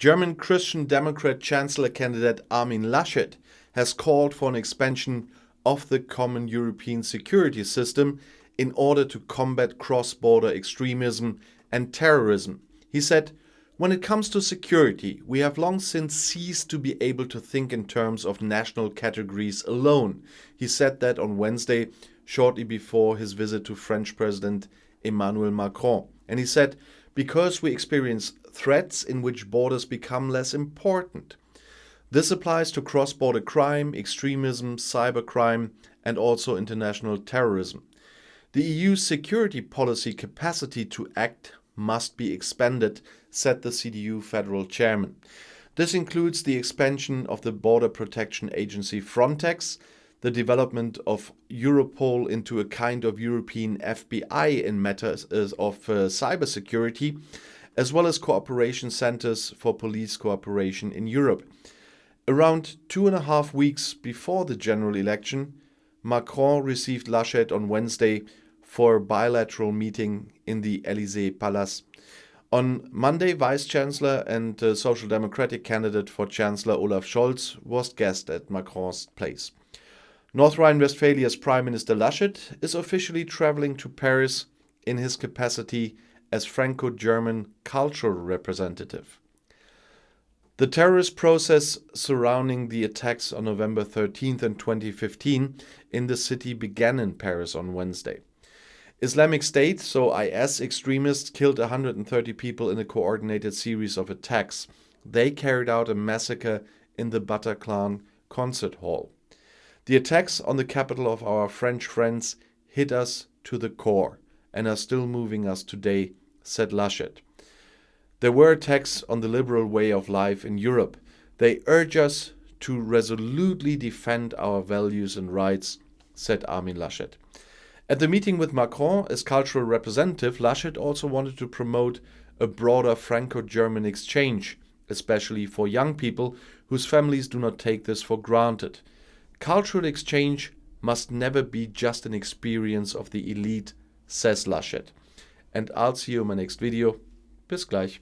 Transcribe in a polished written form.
German Christian Democrat Chancellor candidate Armin Laschet has called for an expansion of the common European security system in order to combat cross-border extremism and terrorism. He said, "When it comes to security, we have long since ceased to be able to think in terms of national categories alone." He said that on Wednesday, shortly before his visit to French President Emmanuel Macron. And he said, "Because we experience threats in which borders become less important." This applies to cross-border crime, extremism, cybercrime, and also international terrorism. The EU's security policy capacity to act must be expanded, said the CDU federal chairman. This includes the expansion of the border protection agency Frontex, the development of Europol into a kind of European FBI in matters of cybersecurity, as well as cooperation centers for police cooperation in Europe. Around 2.5 weeks before the general election, Macron received Laschet on Wednesday for a bilateral meeting in the Élysée Palace. On Monday, Vice-Chancellor and Social Democratic candidate for Chancellor Olaf Scholz was guest at Macron's place. North Rhine-Westphalia's Prime Minister Laschet is officially traveling to Paris in his capacity as Franco-German cultural representative. The terrorist process surrounding the attacks on November 13th and 2015 in the city began in Paris on Wednesday. Islamic State, so IS extremists, killed 130 people in a coordinated series of attacks. They carried out a massacre in the Bataclan concert hall. The attacks on the capital of our French friends hit us to the core and are still moving us today, said Laschet. There were attacks on the liberal way of life in Europe. They urge us to resolutely defend our values and rights, said Armin Laschet. At the meeting with Macron as cultural representative, Laschet also wanted to promote a broader Franco-German exchange, especially for young people whose families do not take this for granted. Cultural exchange must never be just an experience of the elite, says Laschet. And I'll see you in my next video. Bis gleich.